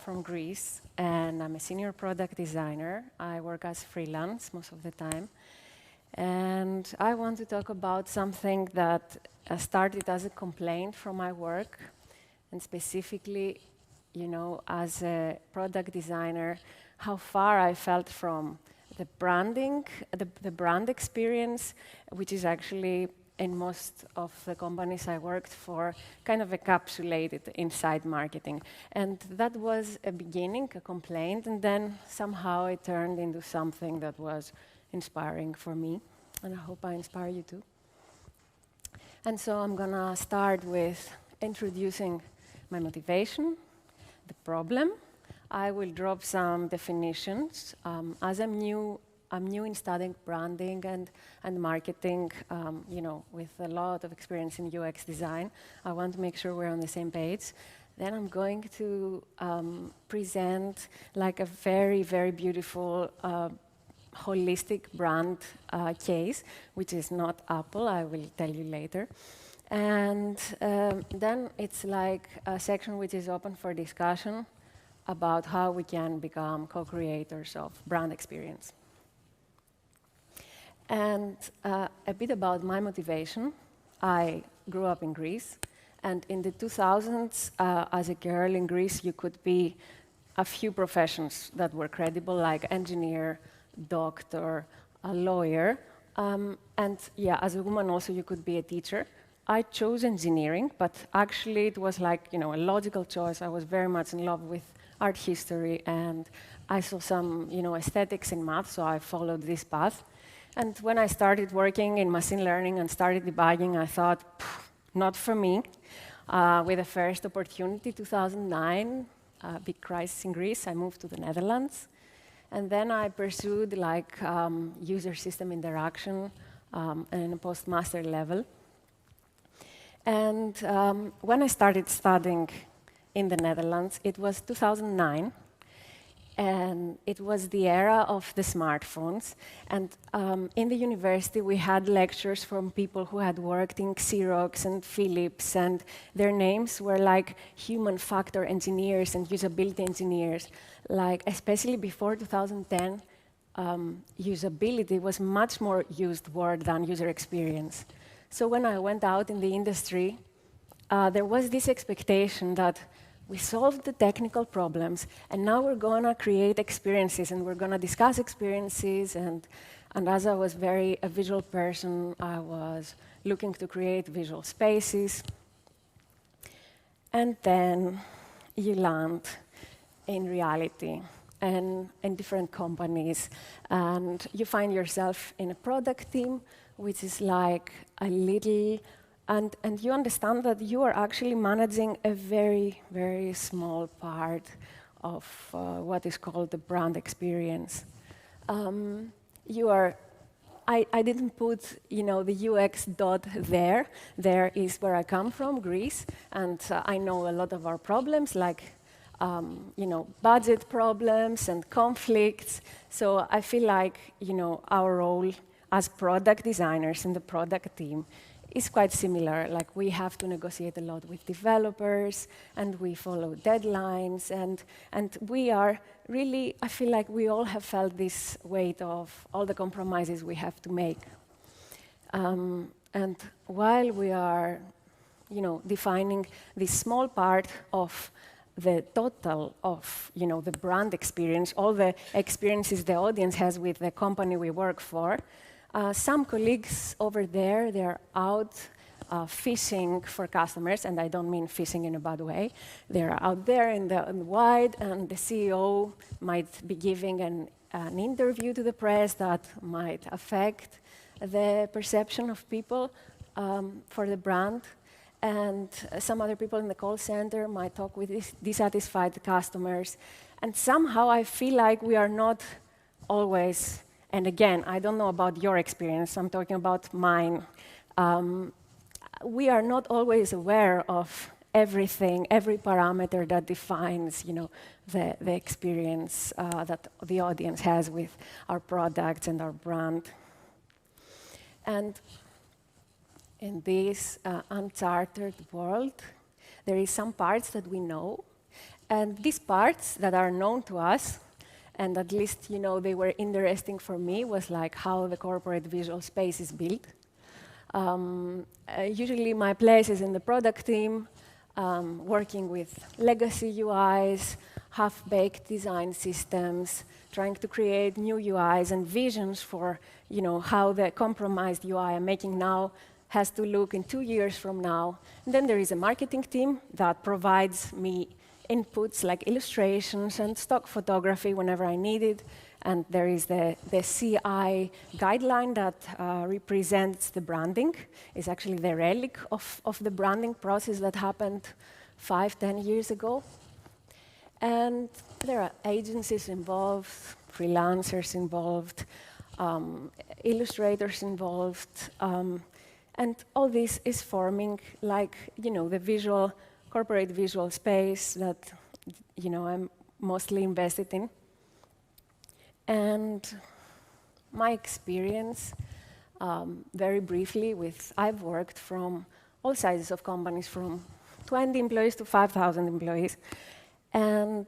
from Greece, and I'm a senior product designer. I work as freelance most of the time. And I want to talk about something that started as a complaint from my work, and specifically, as a product designer, how far I felt from the branding, the brand experience, which is actually in most of the companies I worked for, kind of encapsulated inside marketing. And that was a beginning, a complaint, and then somehow it turned into something that was inspiring for me, and I hope I inspire you too. And so I'm gonna start with introducing my motivation, the problem. I will drop some definitions. As I'm new in studying branding and marketing, with a lot of experience in UX design. I want to make sure we're on the same page. Then I'm going to present like a very, very beautiful holistic brand case, which is not Apple. I will tell you later. And then it's like a section which is open for discussion about how we can become co-creators of brand experience. And a bit about my motivation. I grew up in Greece, and in the 2000s, as a girl in Greece, you could be a few professions that were credible, like engineer, doctor, a lawyer, and yeah, as a woman also you could be a teacher. I chose engineering, but actually it was like, a logical choice. I was very much in love with art history, and I saw some, aesthetics in math, so I followed this path. And when I started working in machine learning and started debugging, I thought, not for me. With the first opportunity, 2009, big crisis in Greece, I moved to the Netherlands. And then I pursued user system interaction and a postmaster level. And when I started studying in the Netherlands, it was 2009. And it was the era of the smartphones. And in the university, we had lectures from people who had worked in Xerox and Philips, and their names were like human factor engineers and usability engineers. Like, especially before 2010, usability was much more used word than user experience. So when I went out in the industry, there was this expectation that we solved the technical problems, and now we're going to create experiences, and we're going to discuss experiences. And as I was a visual person, I was looking to create visual spaces. And then you land in reality and in different companies, and you find yourself in a product team, which is like a little. And you understand that you are actually managing a very, very small part of what is called the brand experience. I didn't put, the UX dot there. There is where I come from, Greece, and I know a lot of our problems, like, budget problems and conflicts. So I feel like, our role as product designers in the product team is quite similar. Like, we have to negotiate a lot with developers, and we follow deadlines, and we are really, I feel like we all have felt this weight of all the compromises we have to make. And while we are, defining this small part of the total of, the brand experience, all the experiences the audience has with the company we work for, some colleagues over there, they're out fishing for customers, and I don't mean fishing in a bad way. They're out there in the wide, and the CEO might be giving an interview to the press that might affect the perception of people for the brand. And some other people in the call center might talk with dissatisfied customers. And somehow I feel like we are not always. And again, I don't know about your experience, I'm talking about mine. We are not always aware of everything, every parameter that defines, the experience that the audience has with our products and our brand. And in this uncharted world, there is some parts that we know, And these parts that are known to us, and at least they were interesting for me, was like how the corporate visual space is built. Usually my place is in the product team, working with legacy UIs, half-baked design systems, trying to create new UIs and visions for how the compromised UI I'm making now has to look in 2 years from now. And then there is a marketing team that provides me inputs like illustrations and stock photography whenever I need it. And there is the CI guideline that represents the branding. It's actually the relic of the branding process that happened 5-10 years ago. And there are agencies involved, freelancers involved, illustrators involved. And all this is forming like, the corporate visual space that, I'm mostly invested in. And my experience, very briefly, I've worked from all sizes of companies, from 20 employees to 5,000 employees. And,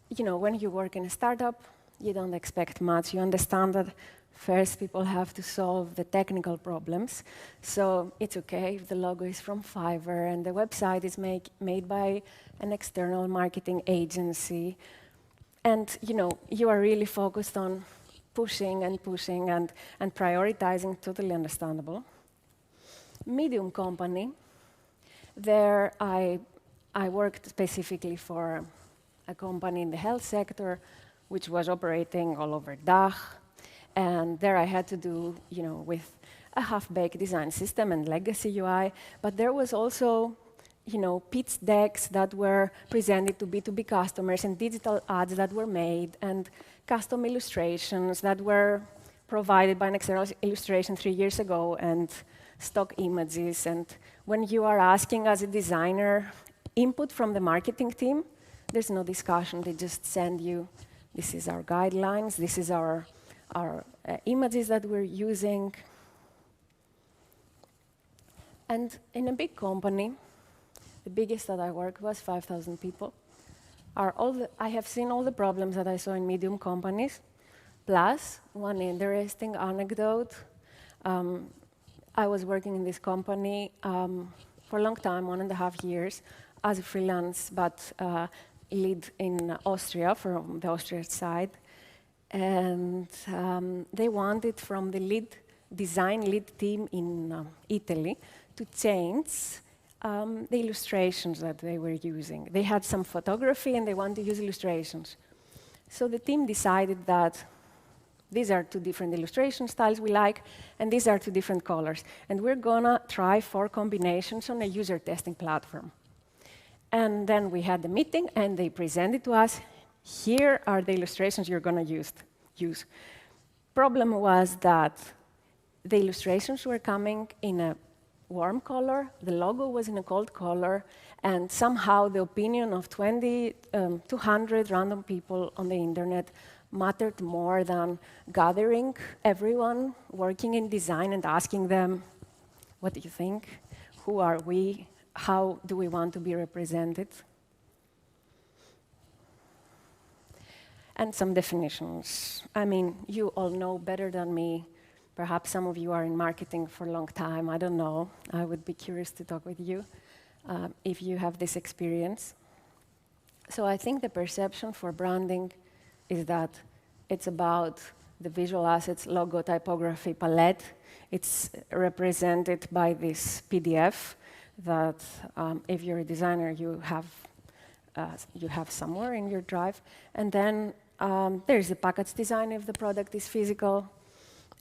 when you work in a startup, you don't expect much. You understand that first people have to solve the technical problems. So it's okay if the logo is from Fiverr and the website is made by an external marketing agency. And you are really focused on pushing and prioritizing, totally understandable. Medium company, there I worked specifically for a company in the health sector, which was operating all over DACH. And there I had to do, with a half-baked design system and legacy UI. But there was also pitch decks that were presented to B2B customers and digital ads that were made and custom illustrations that were provided by an external illustration 3 years ago and stock images. And when you are asking as a designer input from the marketing team, there's no discussion. They just send you, this is our guidelines, this is our images that we're using. And in a big company, the biggest that I worked was 5,000 people. I have seen all the problems that I saw in medium companies. Plus, one interesting anecdote. I was working in this company for a long time, 1.5 years, as a freelance, but lead in Austria, from the Austrian side. And they wanted from the design lead team in Italy to change the illustrations that they were using. They had some photography and they wanted to use illustrations. So the team decided that these are 2 different illustration styles we like, and these are 2 different colors. And we're gonna try 4 combinations on a user testing platform. And then we had the meeting and they presented to us, here are the illustrations you're gonna use. Problem was that the illustrations were coming in a warm color, the logo was in a cold color, and somehow the opinion of 200 random people on the internet mattered more than gathering everyone working in design and asking them, what do you think? Who are we? How do we want to be represented? And some definitions. I mean, you all know better than me. Perhaps some of you are in marketing for a long time. I don't know. I would be curious to talk with you if you have this experience. So I think the perception for branding is that it's about the visual assets, logo, typography, palette. It's represented by this PDF that if you're a designer, you have somewhere in your drive. And then there's the package design if the product is physical.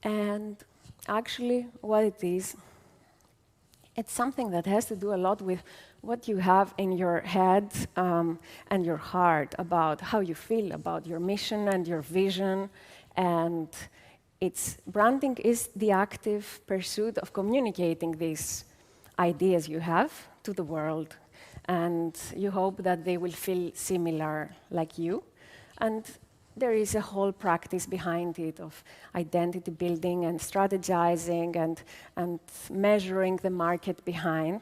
And actually, what it is, it's something that has to do a lot with what you have in your head and your heart about how you feel about your mission and your vision. And branding is the active pursuit of communicating these ideas you have to the world. And you hope that they will feel similar like you. And there is a whole practice behind it of identity building and strategizing and measuring the market behind.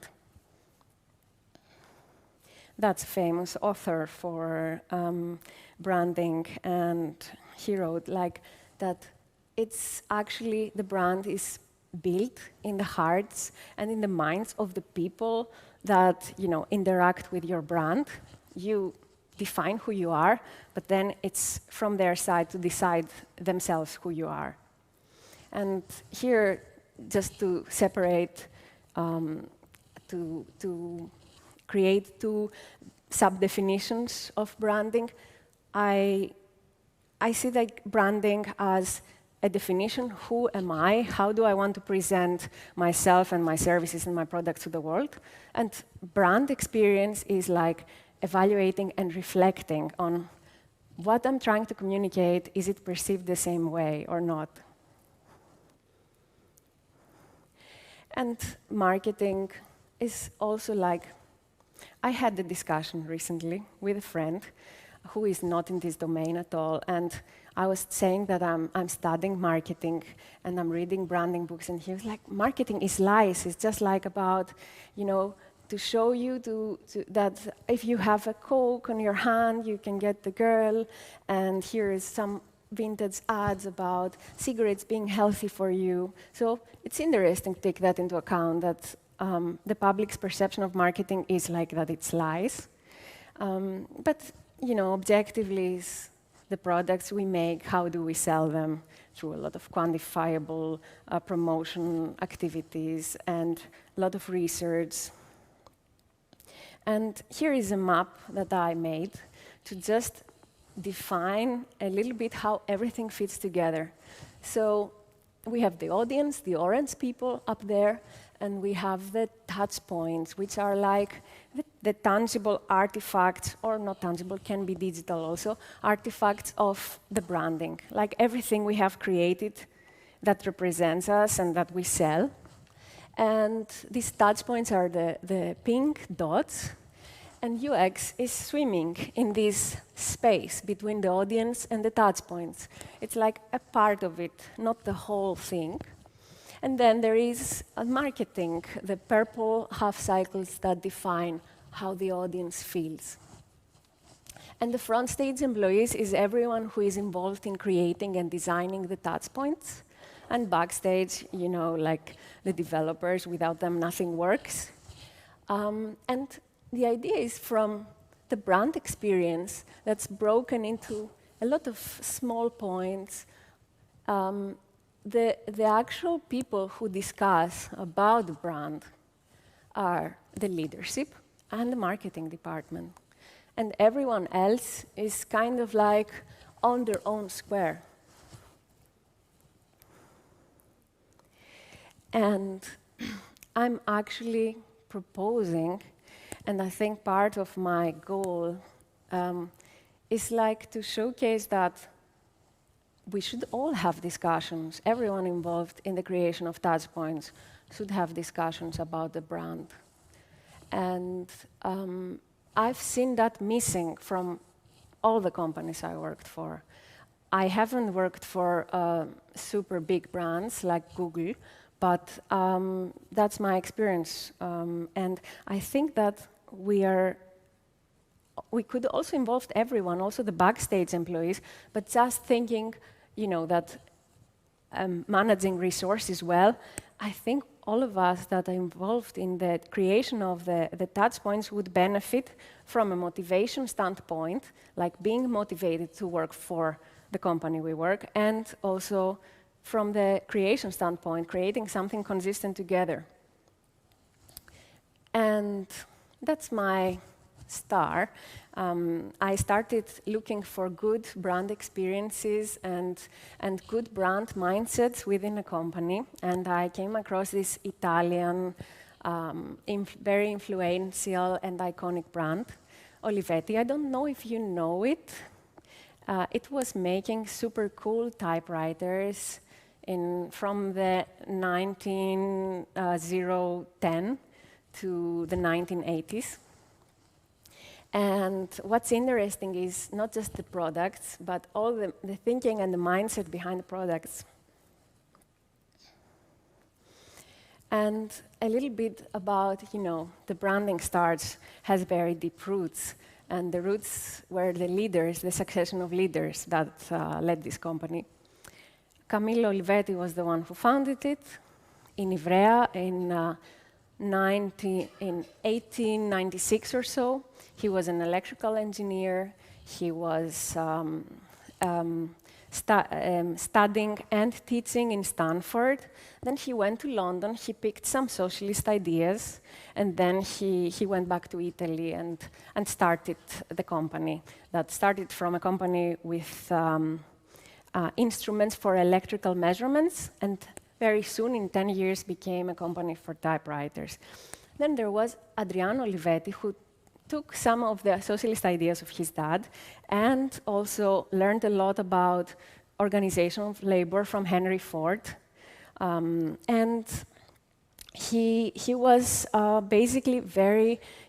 That's a famous author for branding, and he wrote like that it's actually the brand is built in the hearts and in the minds of the people that interact with your brand. You define who you are, but then it's from their side to decide themselves who you are. And here, just to separate, to create two sub-definitions of branding, I see like branding as a definition: who am I? How do I want to present myself and my services and my products to the world? And brand experience is like evaluating and reflecting on what I'm trying to communicate. Is it perceived the same way or not? And marketing is also like, I had a discussion recently with a friend who is not in this domain at all, and I was saying that I'm studying marketing and I'm reading branding books, and he was like, marketing is lies. It's just like about, to show you that if you have a Coke on your hand, you can get the girl, and here is some vintage ads about cigarettes being healthy for you. So it's interesting to take that into account, that the public's perception of marketing is like that it's lies. But objectively, is the products we make, how do we sell them? Through a lot of quantifiable promotion activities and a lot of research. And here is a map that I made to just define a little bit how everything fits together. So we have the audience, the orange people up there, and we have the touch points, which are like the tangible artifacts, or not tangible, can be digital also, artifacts of the branding, like everything we have created that represents us and that we sell. And these touch points are the pink dots, and UX is swimming in this space between the audience and the touch points. It's like a part of it, not the whole thing. And then there is marketing, the purple half cycles that define how the audience feels. And the front stage employees is everyone who is involved in creating and designing the touch points. And backstage, like the developers, without them nothing works. And the idea is from the brand experience that's broken into a lot of small points. The actual people who discuss about the brand are the leadership and the marketing department. And everyone else is kind of like on their own square. And I'm actually proposing, and I think part of my goal is like to showcase that we should all have discussions. Everyone involved in the creation of touch points should have discussions about the brand. And I've seen that missing from all the companies I worked for. I haven't worked for super big brands like Google, but that's my experience. And I think that we could also involve everyone, also the backstage employees, but just thinking, that managing resources well, I think all of us that are involved in the creation of the touch points would benefit from a motivation standpoint, like being motivated to work for the company we work, and also from the creation standpoint, creating something consistent together. And that's my star. I started looking for good brand experiences and good brand mindsets within a company, and I came across this Italian, very influential and iconic brand, Olivetti. I don't know if you know it. It was making super cool typewriters from the 1910 to the 1980s. And what's interesting is not just the products, but all the thinking and the mindset behind the products. And a little bit about, the branding starts, has very deep roots. And the roots were the leaders, the succession of leaders that led this company. Camillo Olivetti was the one who founded it in Ivrea in 1896 or so. He was an electrical engineer. He was studying and teaching in Stanford. Then he went to London. He picked some socialist ideas, and then he went back to Italy and started the company. That started from a company with instruments for electrical measurements, and very soon, in 10 years, became a company for typewriters. Then there was Adriano Olivetti, who took some of the socialist ideas of his dad and also learned a lot about organization of labor from Henry Ford. And he was basically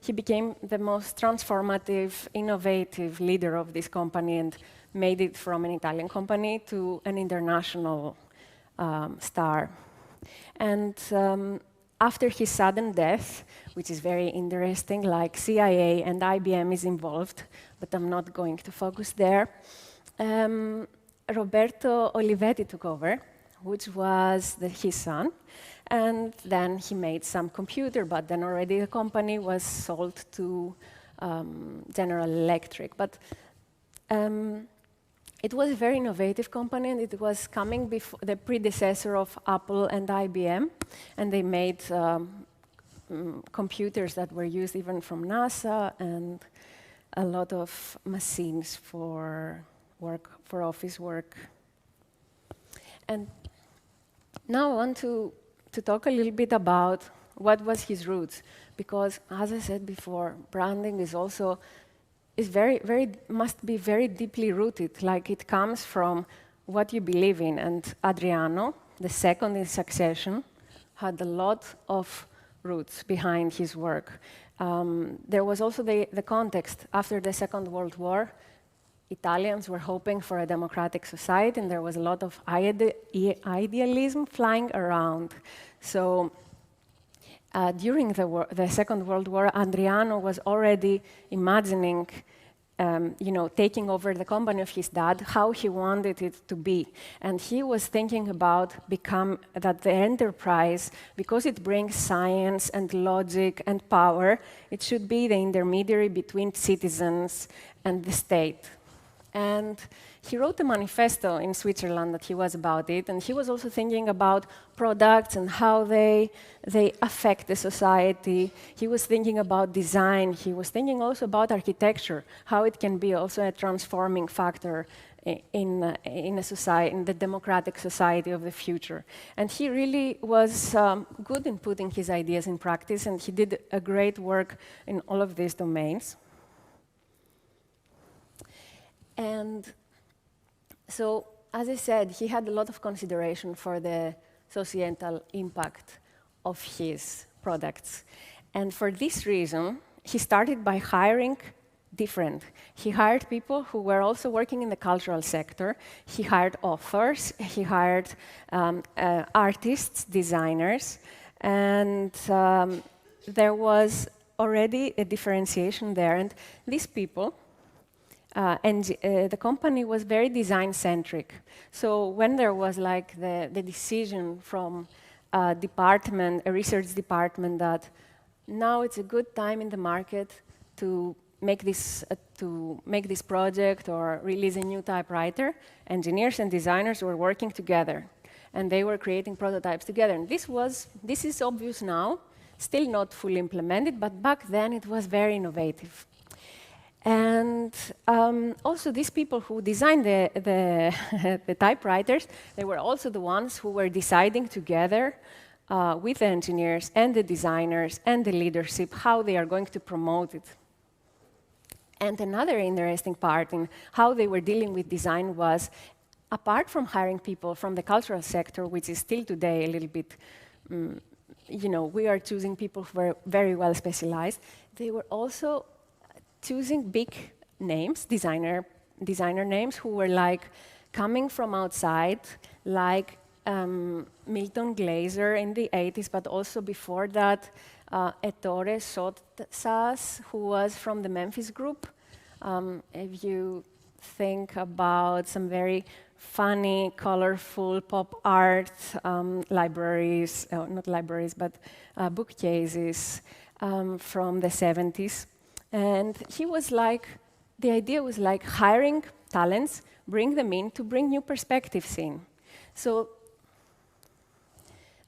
he became the most transformative, innovative leader of this company and made it from an Italian company to an international star. And after his sudden death, which is very interesting, like CIA and IBM is involved, but I'm not going to focus there, Roberto Olivetti took over, which was his son, and then he made some computer, but then already the company was sold to General Electric. But it was a very innovative company, and it was coming before the predecessor of Apple and IBM, and they made computers that were used even from NASA and a lot of machines for office work. And now I want to talk a little bit about what was his roots, because as I said before, branding is also must be very deeply rooted, like it comes from what you believe in. And Adriano, the second in succession, had a lot of roots behind his work. There was also the context. After the Second World War, Italians were hoping for a democratic society, and there was a lot of idealism flying around. So during the Second World War, Adriano was already imagining taking over the company of his dad, how he wanted it to be. And he was thinking about that the enterprise, because it brings science and logic and power, it should be the intermediary between citizens and the state. And he wrote a manifesto in Switzerland that he was about it, and he was also thinking about products and how they affect the society. He was thinking about design. He was thinking also about architecture, how it can be also a transforming factor in a society, in the democratic society of the future. And he really was good in putting his ideas in practice, and he did a great work in all of these domains. And so, as I said, he had a lot of consideration for the societal impact of his products. And for this reason, he started by hiring different. He hired people who were also working in the cultural sector. He hired authors. He hired artists, designers. And there was already a differentiation there. And these people, the company was very design-centric. So when there was like the decision from a research department, that now it's a good time in the market to make this project or release a new typewriter, engineers and designers were working together, and they were creating prototypes together. And this is obvious now, still not fully implemented, but back then it was very innovative. And also these people who designed the typewriters, they were also the ones who were deciding together with the engineers and the designers and the leadership how they are going to promote it. And another interesting part in how they were dealing with design was, apart from hiring people from the cultural sector, which is still today a little bit, we are choosing people who were very well specialized, they were also choosing big names, designer names, who were like coming from outside, like Milton Glaser in the 80s, but also before that, Ettore Sotsas, who was from the Memphis group. If you think about some very funny, colorful pop art libraries, not libraries, but bookcases from the 70s. And he was like, the idea was like hiring talents, bring them in to bring new perspectives in. So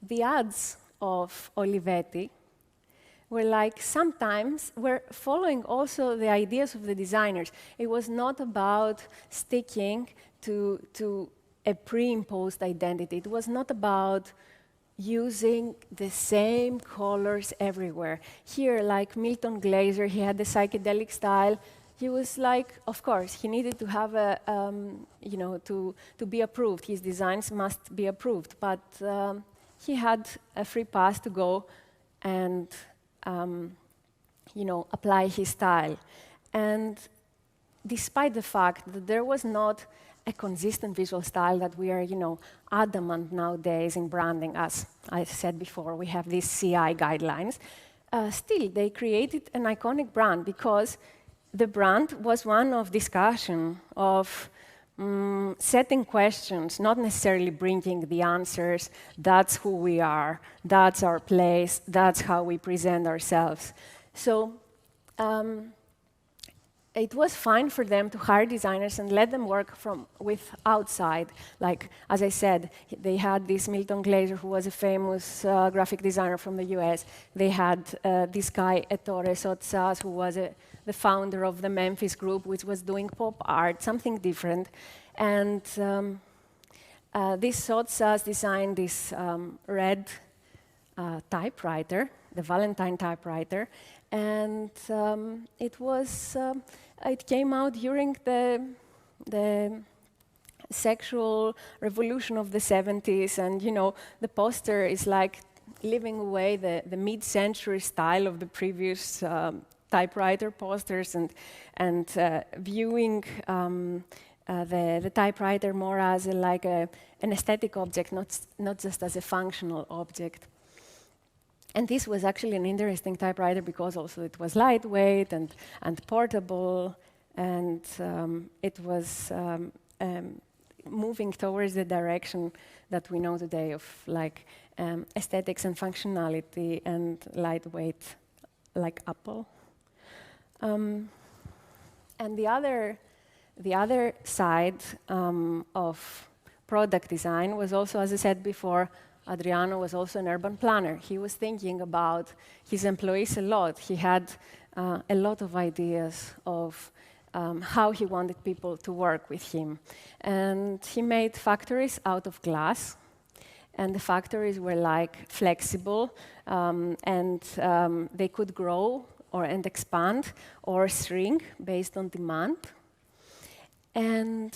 the ads of Olivetti were like sometimes we're following also the ideas of the designers. It was not about sticking to a pre-imposed identity. It was not about using the same colors everywhere. Here, like Milton Glaser, he had the psychedelic style. He was like, of course, he needed to have a, to be approved. His designs must be approved, but he had a free pass to go and apply his style. And despite the fact that there was not a consistent visual style that we are, adamant nowadays in branding, as I said before, we have these CI guidelines, still they created an iconic brand because the brand was one of discussion, of setting questions, not necessarily bringing the answers. That's who we are, that's our place, that's how we present ourselves. So it was fine for them to hire designers and let them work with outside. Like, as I said, they had this Milton Glaser, who was a famous graphic designer from the US. They had this guy, Ettore Sotsas, who was the founder of the Memphis group, which was doing pop art, something different. And this Sotsas designed this red typewriter, the Valentine typewriter, and it came out during the sexual revolution of the 70s, and the poster is like living away the mid-century style of the previous typewriter posters, and viewing the typewriter more as an aesthetic object, not just as a functional object. And this was actually an interesting typewriter because also it was lightweight and portable, and it was moving towards the direction that we know today of aesthetics and functionality and lightweight, like Apple. And the other side of product design was also, as I said before, Adriano was also an urban planner. He was thinking about his employees a lot. He had a lot of ideas of how he wanted people to work with him. And he made factories out of glass. And the factories were flexible, and they could grow and expand or shrink based on demand. And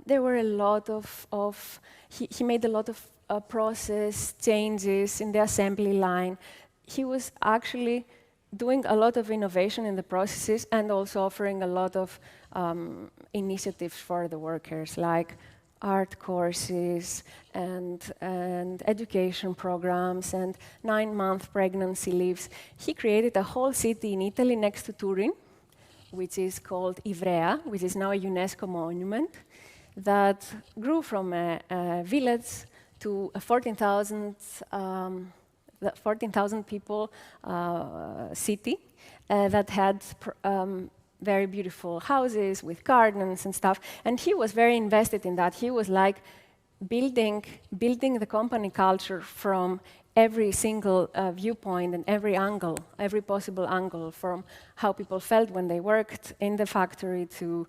there were a lot of he made a lot of process changes in the assembly line. He was actually doing a lot of innovation in the processes and also offering a lot of initiatives for the workers, like art courses and education programs and 9-month pregnancy leaves. He created a whole city in Italy next to Turin, which is called Ivrea, which is now a UNESCO monument, that grew from a village to a 14,000 people city that had very beautiful houses with gardens and stuff. And he was very invested in that. He was building the company culture from every single viewpoint and every angle, every possible angle, from how people felt when they worked in the factory to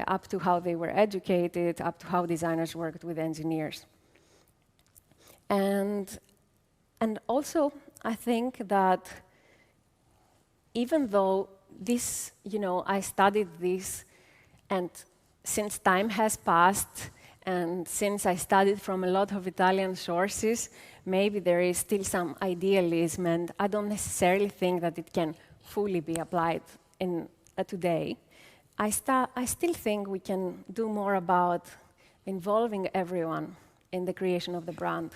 up to how they were educated, up to how designers worked with engineers. And also, I think that even though this, I studied this, and since time has passed, and since I studied from a lot of Italian sources, maybe there is still some idealism, and I don't necessarily think that it can fully be applied in today. I still think we can do more about involving everyone in the creation of the brand.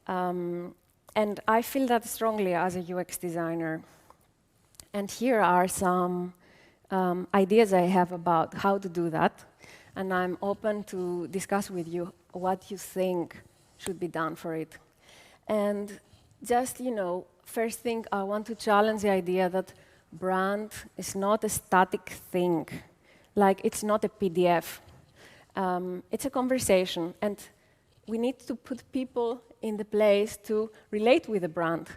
And I feel that strongly as a UX designer. And here are some ideas I have about how to do that. And I'm open to discuss with you what you think should be done for it. And just, first thing, I want to challenge the idea that brand is not a static thing. Like, it's not a PDF. It's a conversation. And we need to put people in the place to relate with the brand.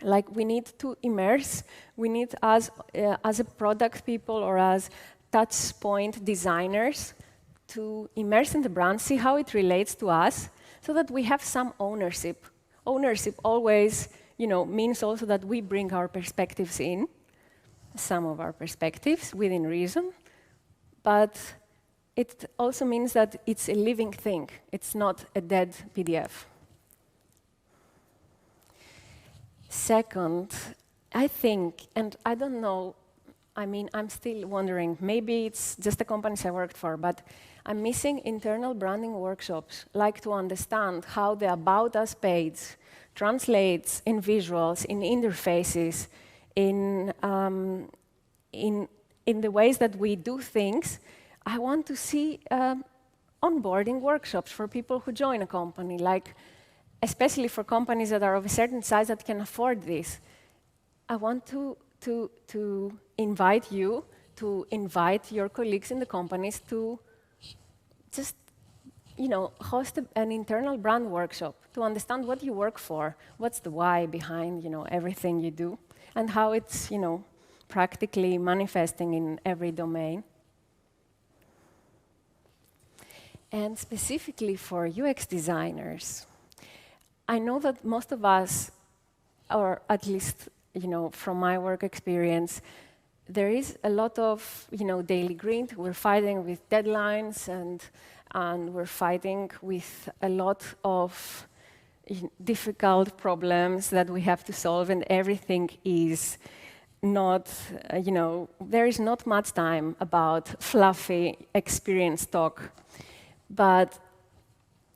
Like, we need to immerse. We need, as a product people or as touch point designers, to immerse in the brand, see how it relates to us, so that we have some ownership. Ownership always, means also that we bring our perspectives in, some of our perspectives within reason, but it also means that it's a living thing. It's not a dead PDF. Second, I think, and I don't know, I'm still wondering, maybe it's just the companies I worked for, but I'm missing internal branding workshops, like to understand how the About Us page translates in visuals, in interfaces, in the ways that we do things. I want to see onboarding workshops for people who join a company, like especially for companies that are of a certain size that can afford this. I want to invite you to invite your colleagues in the companies to just, host an internal brand workshop to understand what you work for, what's the why behind, everything you do, and how it's, practically manifesting in every domain. And specifically for UX designers, I know that most of us, or at least, from my work experience, there is a lot of, daily grind. We're fighting with deadlines, and we're fighting with a lot of difficult problems that we have to solve, and everything is not, there is not much time about fluffy experience talk. But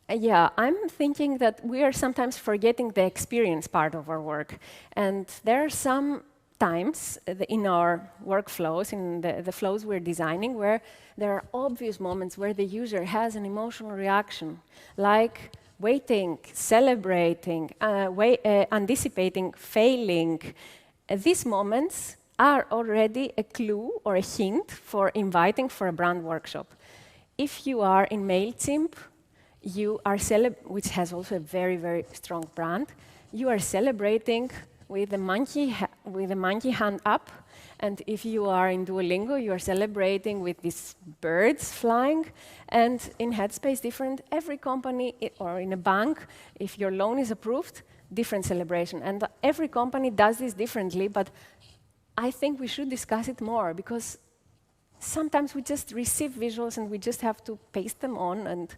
yeah, I'm thinking that we are sometimes forgetting the experience part of our work. And there are some times in our workflows, in the flows we're designing, where there are obvious moments where the user has an emotional reaction, like waiting, celebrating, anticipating, failing. These moments are already a clue or a hint for inviting for a brand workshop. If you are in MailChimp, you are which has also a very, very strong brand, you are celebrating with a monkey hand up. And if you are in Duolingo, you are celebrating with these birds flying. And in Headspace, different. Every company, or in a bank, if your loan is approved, different celebration. And every company does this differently, but I think we should discuss it more, because sometimes we just receive visuals and we just have to paste them on, and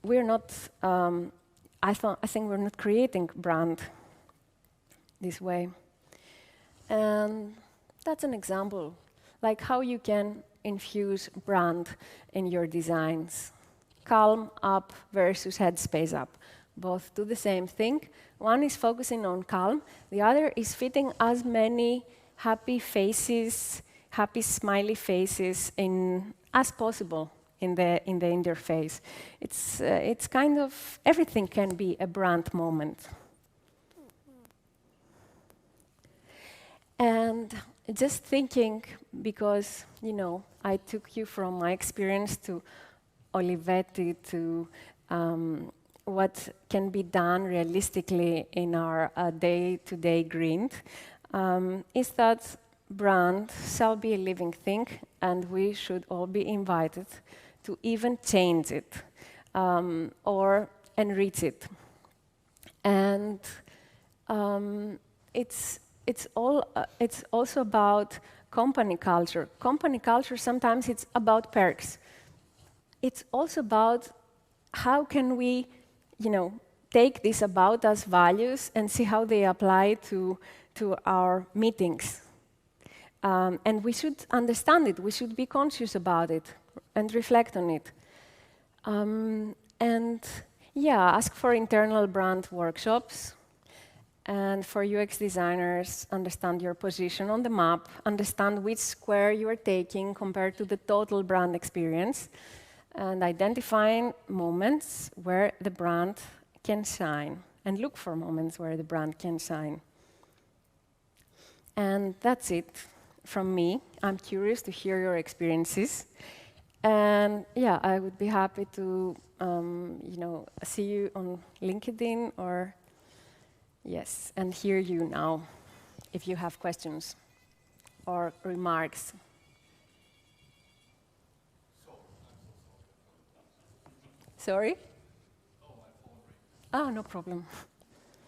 we're not, I think we're not creating brand this way. And that's an example, like how you can infuse brand in your designs. Calm up versus Headspace up. Both do the same thing. One is focusing on calm. The other is fitting as many happy faces, happy smiley faces in as possible in the interface. It's kind of, everything can be a brand moment. And just thinking, because, I took you from my experience to Olivetti to what can be done realistically in our day-to-day grind, is that brand shall be a living thing, and we should all be invited to even change it or enrich it. And it's also about company culture. Company culture, sometimes it's about perks. It's also about how can we, take this about us values and see how they apply to our meetings. And we should understand it. We should be conscious about it and reflect on it. And yeah, ask for internal brand workshops. And for UX designers, understand your position on the map, understand which square you are taking compared to the total brand experience, and identifying moments where the brand can shine, and look for moments where the brand can shine. And that's it from me. I'm curious to hear your experiences. And yeah, I would be happy to see you on LinkedIn or yes, and hear you now if you have questions or remarks. Sorry? Oh, no problem.